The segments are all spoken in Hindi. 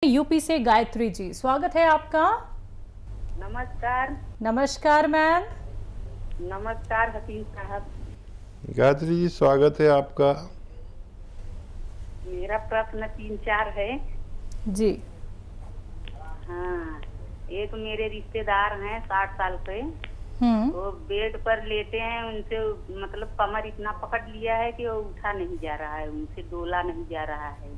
यूपी से गायत्री जी, स्वागत है आपका। नमस्कार। नमस्कार मैम। नमस्कार हकीम साहब। गायत्री जी, स्वागत है आपका। मेरा प्रश्न 3-4 है जी। हाँ, एक मेरे रिश्तेदार हैं 60 साल के। वो बेड पर लेटे हैं, उनसे मतलब कमर इतना पकड़ लिया है कि वो उठा नहीं जा रहा है, उनसे डोला नहीं जा रहा है।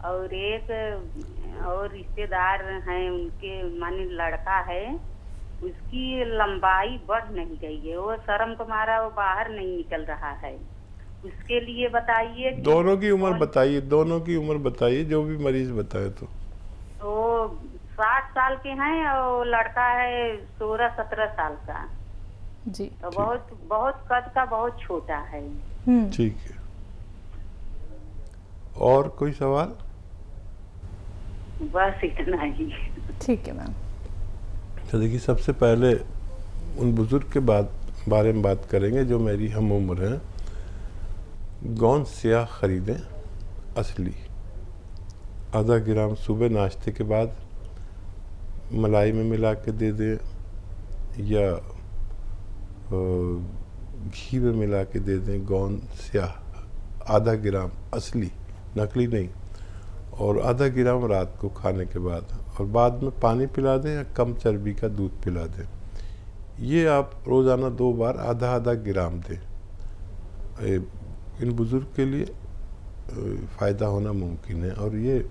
और एक और रिश्तेदार हैं, उनके माने लड़का है, उसकी लंबाई बढ़ नहीं गई है, वो शर्म को मारा वो बाहर नहीं निकल रहा है। उसके लिए बताइए। दोनों की उम्र बताइए, दोनों की उम्र बताइए, जो भी मरीज बताए। तो 60 साल के हैं और लड़का है 16-17 साल का। जी। तो बहुत बहुत कद का बहुत छोटा है। ठीक है। और कोई सवाल? बस इतना ही। ठीक है मैम। तो देखिए, सबसे पहले उन बुजुर्ग के बारे में बात करेंगे जो मेरी हम उम्र हैं। गोंद स्याह खरीदें, असली, आधा ग्राम सुबह नाश्ते के बाद मलाई में मिला के दे दें या घी में मिला के दे दें। गोंद स्याह आधा ग्राम, असली, नकली नहीं, और आधा ग्राम रात को खाने के बाद, और बाद में पानी पिला दें या कम चर्बी का दूध पिला दें। ये आप रोज़ाना 2 बार आधा आधा ग्राम दें। इन बुज़ुर्ग के लिए फ़ायदा होना मुमकिन है। और ये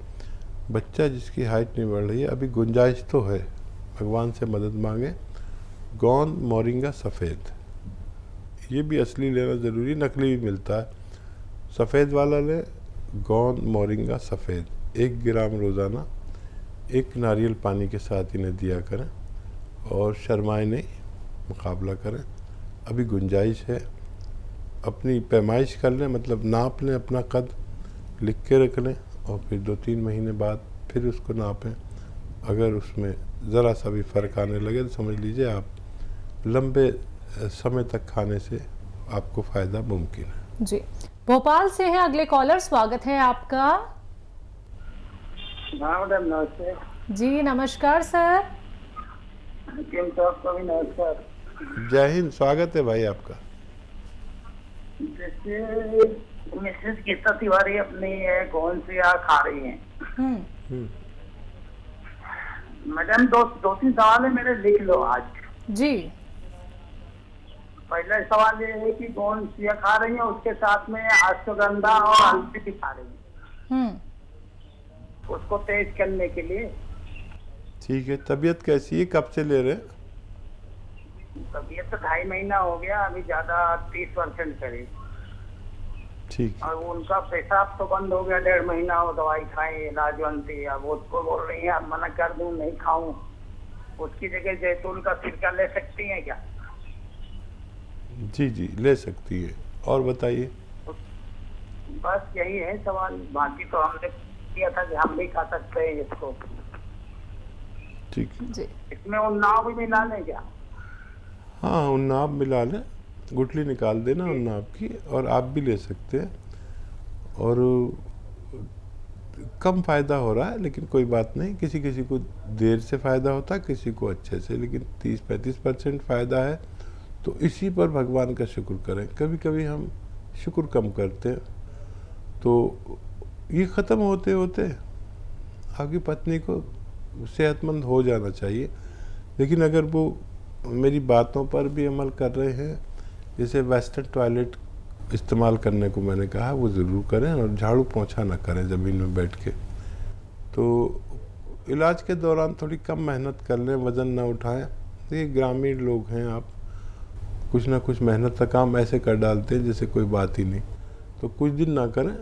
बच्चा जिसकी हाइट नहीं बढ़ रही है, अभी गुंजाइश तो है, भगवान से मदद मांगे। गोंद मोरिंगा सफ़ेद, ये भी असली लेना ज़रूरी, नकली भी मिलता है। सफ़ेद वाला लें, गोंद मोरिंगा सफ़ेद, 1 ग्राम रोज़ाना 1 नारियल पानी के साथ इन्हें दिया करें और शर्माएं नहीं, मुकाबला करें। अभी गुंजाइश है, अपनी पैमाइश कर लें, मतलब नाप लें, अपना कद लिख के रख लें और फिर 2-3 महीने बाद फिर उसको नापें। अगर उसमें ज़रा सा भी फ़र्क आने लगे तो समझ लीजिए आप लंबे समय तक खाने से आपको फ़ायदा मुमकिन है। जी। भोपाल से है अगले कॉलर, स्वागत है आपका। मैडम नमस्ते। जी नमस्कार सर। को भी नमस्कार। जय हिंद, स्वागत है भाई आपका। जैसे मिसेस गीता तिवारी अपनी है कौन सी खा रही हैं। मैडम 2-3 सवाल है मेरे, लिख लो आज। जी। पहला सवाल ये है कि कौन सी खा रही है, उसके साथ में अश्वगंधा और हल्दी भी खा रही है उसको तेज करने के लिए। ठीक है। तबीयत कैसी है, कब से ले रहे हैं? तबीयत तो 2.5 महीना हो गया, अभी ज्यादा 30% करीब। ठीक। और उनका पेशाब तो बंद हो गया, 1.5 महीना हो दवाई खाई लाजवंती। अब वो उसको बोल रही है अब मना कर दूं, नहीं खाऊं, उसकी जगह जैतून का सिरका ले सकती हैं क्या? जी जी, ले सकती है। और बताइए। बस यही है सवाल, बाकी तो हमने किया था कि हम भी खा सकते हैं इसको। ठीक जी। इसमें उन्नाव भी मिला लें क्या? हाँ, उन्नाव मिला लें, गुठली निकाल देना उन्नाव की, और आप भी ले सकते हैं। और कम फ़ायदा हो रहा है, लेकिन कोई बात नहीं, किसी किसी को देर से फ़ायदा होता है, किसी को अच्छे से, लेकिन 30-35% फ़ायदा है। तो इसी पर भगवान का शुक्र करें। कभी कभी हम शुक्र कम करते हैं, तो ये ख़त्म होते होते आपकी पत्नी को सेहतमंद हो जाना चाहिए। लेकिन अगर वो मेरी बातों पर भी अमल कर रहे हैं, जैसे वेस्टर्न टॉयलेट इस्तेमाल करने को मैंने कहा, वो ज़रूर करें, और झाड़ू पोंछा ना करें ज़मीन में बैठ के। तो इलाज के दौरान थोड़ी कम मेहनत कर लें, वज़न ना उठाएं। देखिए, ग्रामीण लोग हैं, आप कुछ ना कुछ मेहनत का काम ऐसे कर डालते हैं जैसे कोई बात ही नहीं। तो कुछ दिन ना करें,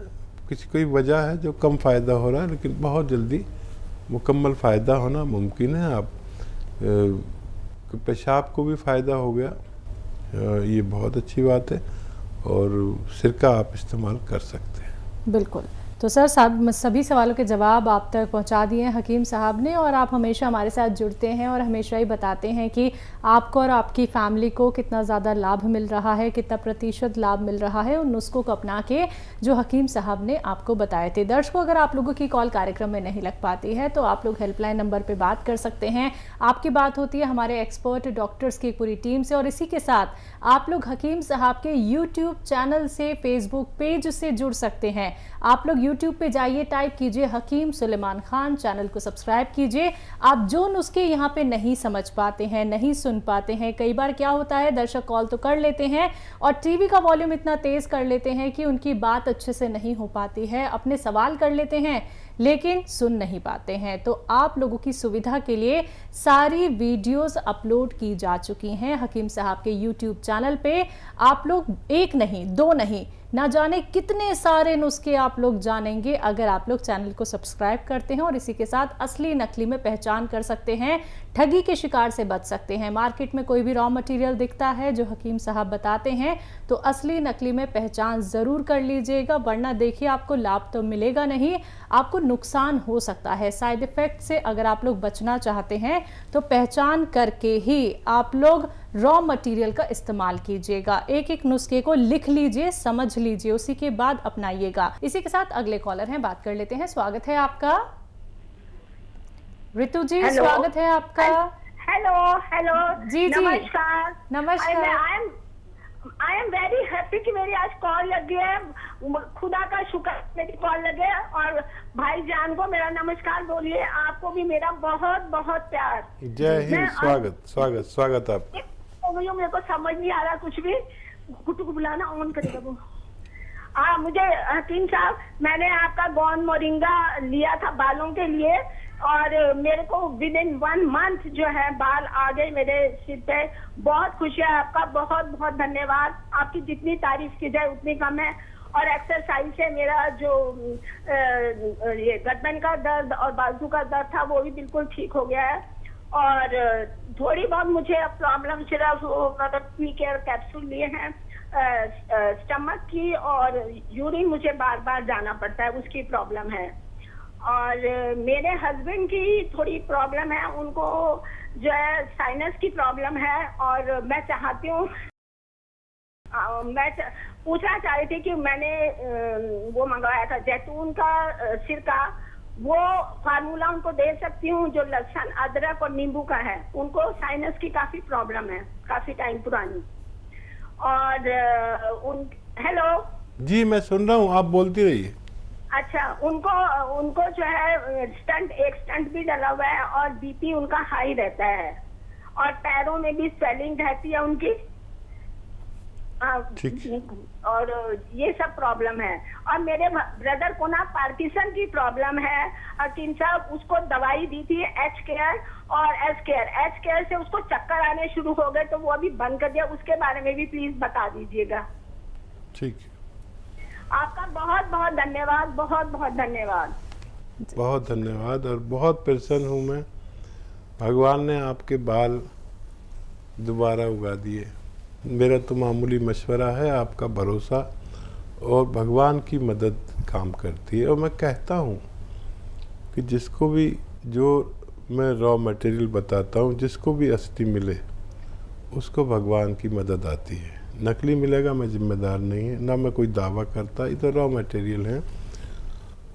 किसी कोई वजह है जो कम फ़ायदा हो रहा है, लेकिन बहुत जल्दी मुकम्मल फ़ायदा होना मुमकिन है। आप पेशाब को भी फ़ायदा हो गया, ये बहुत अच्छी बात है। और सिरका आप इस्तेमाल कर सकते हैं। बिल्कुल। तो सर सभी सवालों के जवाब आप तक पहुंचा दिए हैं हकीम साहब ने, और आप हमेशा हमारे साथ जुड़ते हैं और हमेशा ही बताते हैं कि आपको और आपकी फैमिली को कितना ज़्यादा लाभ मिल रहा है, कितना प्रतिशत लाभ मिल रहा है उन नुस्खों को अपना के जो हकीम साहब ने आपको बताए थे। दर्शकों, अगर आप लोगों की कॉल कार्यक्रम में नहीं लग पाती है तो आप लोग हेल्पलाइन नंबर पर बात कर सकते हैं। आपकी बात होती है हमारे एक्सपर्ट डॉक्टर्स की पूरी टीम से, और इसी के साथ आप लोग हकीम साहब के यूट्यूब चैनल से, फेसबुक पेज से जुड़ सकते हैं। आप लोग यूट्यूब पे जाइए, टाइप कीजिए हकीम सुलेमान खान, चैनल को सब्सक्राइब कीजिए। आप जो नुस्खे यहाँ पे नहीं समझ पाते हैं, नहीं सुन पाते हैं, कई बार क्या होता है दर्शक कॉल तो कर लेते हैं और टीवी का वॉल्यूम इतना तेज कर लेते हैं कि उनकी बात अच्छे से नहीं हो पाती है, अपने सवाल कर लेते हैं लेकिन सुन नहीं पाते हैं। तो आप लोगों की सुविधा के लिए सारी वीडियोस अपलोड की जा चुकी हैं हकीम साहब के यूट्यूब चैनल पे। आप लोग एक नहीं, दो नहीं, ना जाने कितने सारे नुस्खे आप लोग जानेंगे अगर आप लोग चैनल को सब्सक्राइब करते हैं, और इसी के साथ असली नकली में पहचान कर सकते हैं, ठगी के शिकार से बच सकते हैं। मार्केट में कोई भी रॉ मटेरियल दिखता है जो हकीम साहब बताते हैं तो असली नकली में पहचान ज़रूर कर लीजिएगा, वरना देखिए आपको लाभ तो मिलेगा नहीं, आपको नुकसान हो सकता है। साइड इफ़ेक्ट से अगर आप लोग बचना चाहते हैं तो पहचान करके ही आप लोग रॉ मटेरियल का इस्तेमाल कीजिएगा। एक एक नुस्खे को लिख लीजिए, समझ लीजिए, उसी के बाद अपनाइएगा। इसी के साथ अगले कॉलर हैं, बात कर लेते हैं। स्वागत है आपका ऋतु जी। स्वागत है आपका। हेलो हेलो जी जी, नमस्कार नमस्कार। आई एम वेरी हैप्पी कि मेरी आज कॉल लग गई है। खुदा का शुक्र मेरी कॉल लगे। और भाईजान को मेरा नमस्कार बोलिए, आपको भी मेरा बहुत बहुत प्यार। जय हिंद। स्वागत स्वागत स्वागत आपका। मेरे को समझ नहीं आ रहा कुछ भी। कुटु को बुलाना ऑन करेगा वो। मुझे हकीम साहब, मैंने आपका गौन मोरिंगा लिया था बालों के लिए, और मेरे को विद इन 1 मंथ जो है बाल आ गए मेरे सिर पे। बहुत खुशी है, आपका बहुत बहुत धन्यवाद। आपकी जितनी तारीफ की जाए उतनी कम है। और एक्सरसाइज से मेरा जो ये गर्दन का दर्द और बाजू का दर्द था वो भी बिल्कुल ठीक हो गया है। और थोड़ी बहुत मुझे अब प्रॉब्लम सिर्फ मतलब पी केयर कैप्सूल लिए हैं स्टमक की, और यूरिन मुझे बार बार जाना पड़ता है, उसकी प्रॉब्लम है। और मेरे हस्बैंड की थोड़ी प्रॉब्लम है, उनको जो है साइनस की प्रॉब्लम है। और मैं चाहती हूँ, मैं पूछना चाह रही थी कि मैंने वो मंगवाया था जैतून का सिरका, वो फार्मूला उनको दे सकती हूँ जो लहसुन, अदरक और नींबू का है। उनको साइनस की काफी प्रॉब्लम है, काफी टाइम पुरानी। और हेलो जी, मैं सुन रहा हूँ, आप बोलती रहिए। अच्छा, उनको जो है एक स्टंट भी डला हुआ है, और बीपी उनका हाई रहता है, और पैरों में भी स्वेलिंग रहती है उनकी। और ये सब प्रॉब्लम है। और मेरे ब्रदर को ना पार्किंसन की प्रॉब्लम है। हकीम साहब, उसको दवाई दी थी एच केयर और एस केयर। एच केयर से उसको चक्कर आने शुरू हो गए तो वो अभी बंद कर दिया। उसके बारे में भी प्लीज बता दीजिएगा। ठीक, आपका बहुत बहुत धन्यवाद, बहुत बहुत धन्यवाद। बहुत धन्यवाद। और बहुत प्रसन्न हूँ मैं, भगवान ने आपके बाल दोबारा उगा दिए। मेरा तो मामूली मशवरा है, आपका भरोसा और भगवान की मदद काम करती है। और मैं कहता हूँ कि जिसको भी, जो मैं रॉ मटेरियल बताता हूँ, जिसको भी असली मिले उसको भगवान की मदद आती है। नकली मिलेगा मैं जिम्मेदार नहीं है, ना मैं कोई दावा करता, ये तो रॉ मटेरियल है,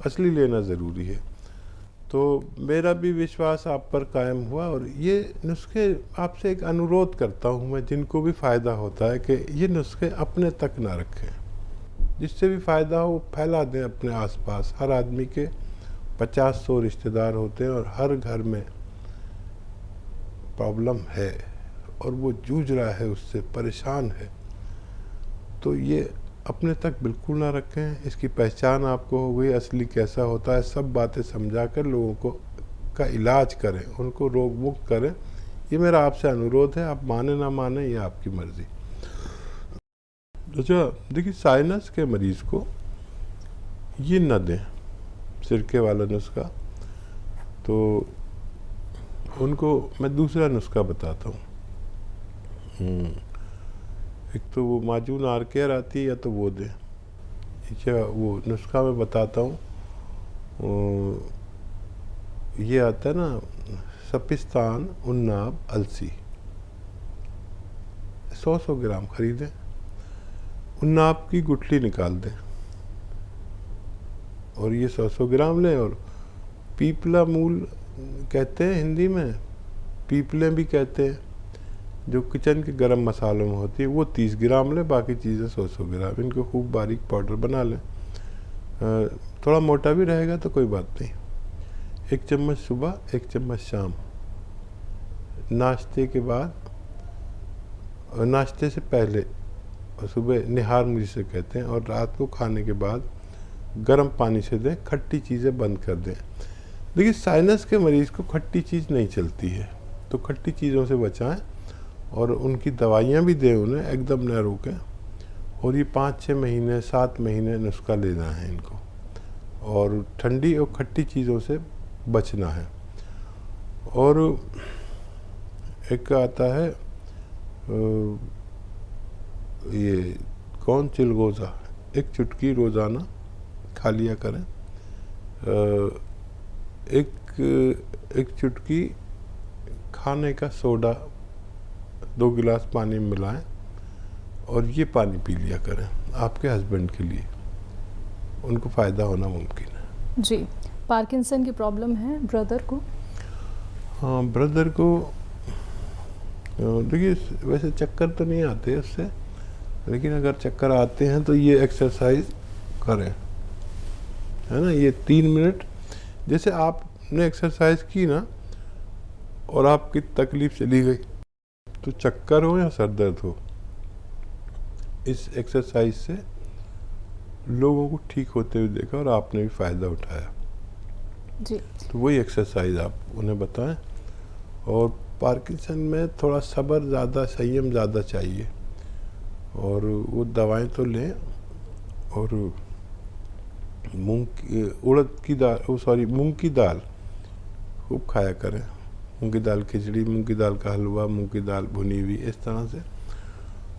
असली लेना ज़रूरी है। तो मेरा भी विश्वास आप पर कायम हुआ। और ये नुस्खे, आपसे एक अनुरोध करता हूँ मैं, जिनको भी फ़ायदा होता है, कि ये नुस्खे अपने तक ना रखें, जिससे भी फ़ायदा हो फैला दें अपने आसपास। हर आदमी के 50-100 रिश्तेदार होते हैं, और हर घर में प्रॉब्लम है और वो जूझ रहा है, उससे परेशान है। तो ये अपने तक बिल्कुल ना रखें। इसकी पहचान आपको हो गई, असली कैसा होता है, सब बातें समझा कर लोगों को का इलाज करें, उनको रोग मुक्त करें। ये मेरा आपसे अनुरोध है, आप माने ना माने ये आपकी मर्जी। अच्छा, देखिए, साइनस के मरीज को ये न दें, सिरके वाला नुस्खा, तो उनको मैं दूसरा नुस्खा बताता हूँ। एक तो वो माजून आर केयर आती है, या तो वो दें। अच्छा, वो नुस्खा मैं बताता हूँ, ये आता है ना सपिस्तान, उन्नाब, अलसी, 100 ग्राम खरीदें। उन्नाब की गुठली निकाल दें और ये 100 ग्राम लें। और पीपला मूल कहते हैं हिंदी में, पीपले भी कहते हैं, जो किचन के गरम मसालों में होती है, वो 30 ग्राम लें। बाकी चीज़ें 100 ग्राम। इनको खूब बारीक पाउडर बना लें। थोड़ा मोटा भी रहेगा तो कोई बात नहीं। 1 चम्मच सुबह, 1 चम्मच शाम, नाश्ते के बाद, नाश्ते से पहले, और सुबह निहार जिसे कहते हैं, और रात को खाने के बाद गर्म पानी से दें। खट्टी चीज़ें बंद कर दें। देखिए साइनस के मरीज़ को खट्टी चीज़ नहीं चलती है, तो खट्टी चीज़ों से बचाएं और उनकी दवाइयाँ भी दें उन्हें, एकदम न रोकें। और ये 5-6 महीने 7 महीने नुस्खा लेना है इनको, और ठंडी और खट्टी चीज़ों से बचना है। और एक आता है ये कौन चिलगोज़ा, एक चुटकी रोज़ाना खा लिया करें। एक चुटकी खाने का सोडा 2 गिलास पानी में मिलाएं और ये पानी पी लिया करें आपके हस्बैंड के लिए, उनको फ़ायदा होना मुमकिन है। जी, पार्किंसन की प्रॉब्लम है ब्रदर को? हाँ, ब्रदर को देखिए वैसे चक्कर तो नहीं आते उससे, लेकिन अगर चक्कर आते हैं तो ये एक्सरसाइज करें, है ना। ये 3 मिनट, जैसे आपने एक्सरसाइज की ना और आपकी तकलीफ चली गई, तो चक्कर हो या सर दर्द हो, इस एक्सरसाइज से लोगों को ठीक होते हुए देखा और आपने भी फ़ायदा उठाया जी। तो वही एक्सरसाइज आप उन्हें बताएं। और पार्किंसन में थोड़ा सब्र ज़्यादा, संयम ज़्यादा चाहिए, और वो दवाएं तो लें। और मूंग की दाल खूब खाया करें। मूंग की दाल खिचड़ी, मूंग की दाल का हलवा, मूंग की दाल भुनी हुई, इस तरह से।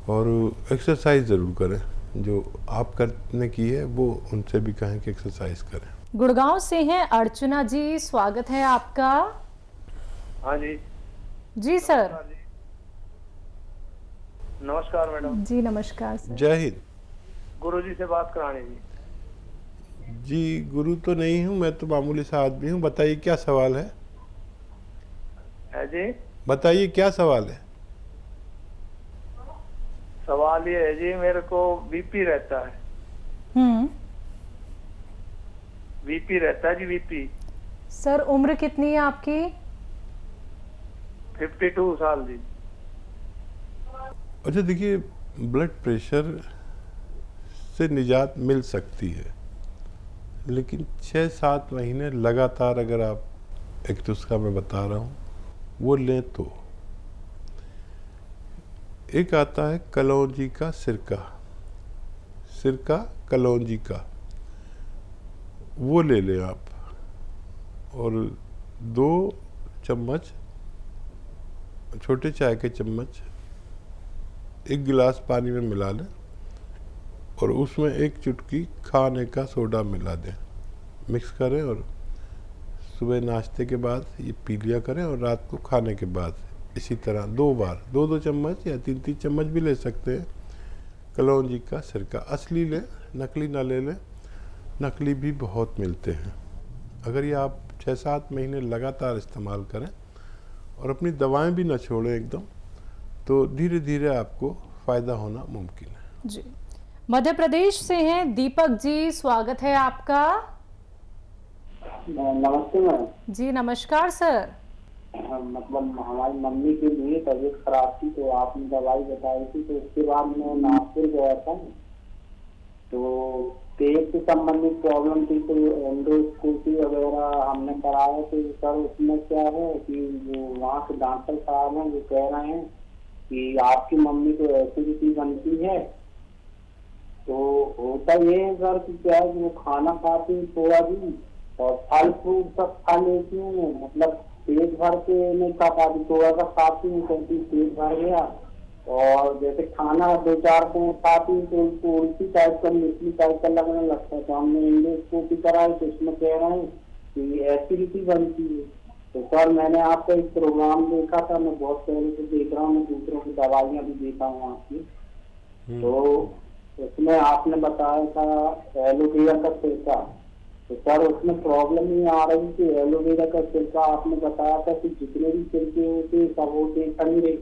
और एक्सरसाइज ज़रूर करें, जो आप करने की है वो उनसे भी कहें कि एक्सरसाइज करें। गुड़गांव से हैं अर्चना जी, स्वागत है आपका। हाँ जी। जी सर। नमस्कार मैडम। जी नमस्कार सर। जय हिंद। गुरु जी से बात करानी जी। जी गुरु तो नहीं हूँ मैं, तो मामूली सा आदमी हूँ। बताइए क्या सवाल है? जी बताइए क्या सवाल है? सवाल ये है जी, मेरे को बीपी रहता है। बीपी रहता है जी, बीपी। सर उम्र कितनी है आपकी? 52 साल जी। अच्छा देखिए, ब्लड प्रेशर से निजात मिल सकती है, लेकिन 6-7 महीने लगातार अगर आप, एक नुस्खा मैं बता रहा हूँ वो लें तो। एक आता है कलौंजी का सिरका, कलौंजी का, वो ले लें आप। और 2 चम्मच, छोटे चाय के चम्मच 1 गिलास पानी में मिला लें और उसमें 1 चुटकी खाने का सोडा मिला दें, मिक्स करें और सुबह नाश्ते के बाद ये पी लिया करें। और रात को खाने के बाद इसी तरह 2 बार, 2-2 चम्मच या 3-3 चम्मच भी ले सकते हैं कलौंजी का सिरका। असली लें, नकली ना ले लें, नकली भी बहुत मिलते हैं। अगर ये आप 6-7 महीने लगातार इस्तेमाल करें और अपनी दवाएं भी ना छोड़ें एकदम, तो धीरे धीरे आपको फ़ायदा होना मुमकिन है। जी। मध्य प्रदेश से हैं दीपक जी, स्वागत है आपका। नमस्ते मैम। जी नमस्कार सर। मतलब हमारी मम्मी के लिए तबीयत खराब थी, तो आपने दवाई बताई थी, तो उसके बाद मैं नागपुर गया था, तो पेट से संबंधित प्रॉब्लम थी, तो एंडोस्कोपी वगैरह हमने कराया। तो सर उसमें क्या है कि जो वहाँ के डॉक्टर साहब हैं वो कह रहे हैं कि आपकी मम्मी को एसिडिटी बनती है। तो होता ये है सर कि क्या है कि वो खाना खाती है थोड़ा भी, और फल फ्रूट सब खा लेती हूँ, मतलब पेट भर के नहीं खा पाती, थोड़ा सा खाती हूँ, कहती पेट भर गया, और जैसे खाना 2-4 को खाती तो उनको उल्टी टाइप का मिट्टी टाइप का लगने लगता है। तो हमने एंडोस्कोपी कराई तो उसमें कह रहे हैं कि एसिडिटी बनती है। तो सर मैंने आपका एक प्रोग्राम देखा था, मैं बहुत पहले से देख रहा हूँ, मैं दूसरों की दवाइयाँ भी देखा हूँ आपकी। तो उसमें आपने बताया था एलोवेरा का सिरका। तो सर उसमें प्रॉब्लम ये आ रही थी, एलोवेरा का सिरका आपने बताया था कि जितने भी सिरके होते सब होते ठंडे,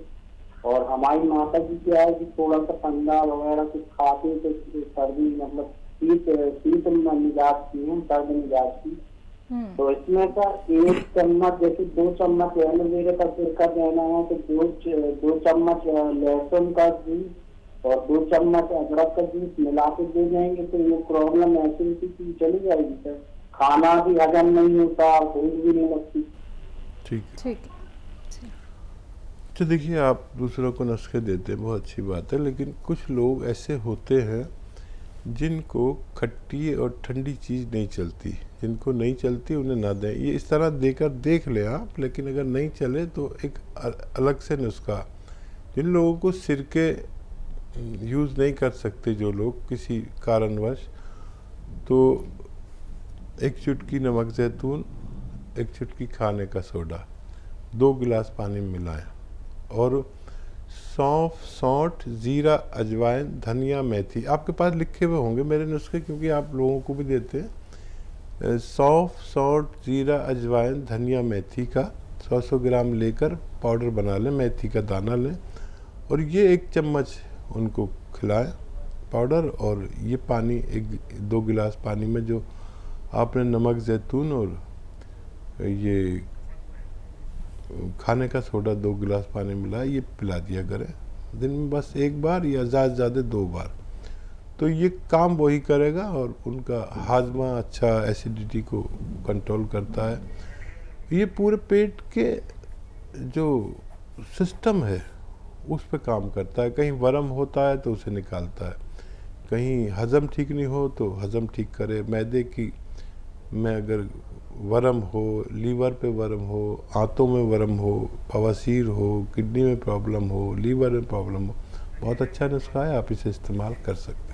और हमारी माता जी क्या है कि थोड़ा सा ठंडा वगैरह कुछ खाते तो सर्दी मतलब शीत मिजाज की है, सर्द मिजाज की। तो इसमें सर 1 चम्मच जैसे 2 चम्मच एलोवेरा का सिरका देना है तो 2 चम्मच लहसुन का जूस और 2 चम्मच अदरक का जूस मिला के दे जाएंगे तो ये प्रॉब्लम एसिडिटी की चली जाएगी सर। खाना भी हजम नहीं होता, भूख भी नहीं लगती। ठीक है। तो देखिए, आप दूसरों को नुस्खे देते हैं, बहुत अच्छी बात है, लेकिन कुछ लोग ऐसे होते हैं जिनको खट्टी और ठंडी चीज़ नहीं चलती। जिनको नहीं चलती उन्हें ना दें। ये इस तरह देकर देख लें आप, लेकिन अगर नहीं चले तो एक अलग से नुस्खा। जिन लोगों को सिरके यूज़ नहीं कर सकते, जो लोग किसी कारणवश, तो 1 चुटकी नमक ज़ैतून, 1 चुटकी खाने का सोडा 2 गिलास पानी में मिलाएं, और सौंफ, सौंठ, जीरा, अजवाइन, धनिया, मेथी, आपके पास लिखे हुए होंगे मेरे नुस्खे, क्योंकि आप लोगों को भी देते हैं। सौंफ, सौंठ, जीरा, अजवाइन, धनिया, मेथी का 100-100 ग्राम लेकर पाउडर बना लें, मेथी का दाना लें, और ये 1 चम्मच उनको खिलाएं पाउडर। और ये पानी 1-2 गिलास पानी में जो आपने नमक ज़ैतून और ये खाने का सोडा 2 गिलास पानी मिला, ये पिला दिया करें दिन में बस 1 बार या ज़्यादा से ज़्यादा 2 बार। तो ये काम वही करेगा और उनका हाजमा अच्छा, एसिडिटी को कंट्रोल करता है। ये पूरे पेट के जो सिस्टम है उस पे काम करता है। कहीं वर्म होता है तो उसे निकालता है, कहीं हज़म ठीक नहीं हो तो हज़म ठीक करे। मैदे की में अगर वर्म हो, लीवर पे वर्म हो, आंतों में वर्म हो, बवासीर हो, किडनी में प्रॉब्लम हो, लीवर में प्रॉब्लम हो, बहुत अच्छा नुस्खा है, आप इसे इस्तेमाल कर सकते हैं।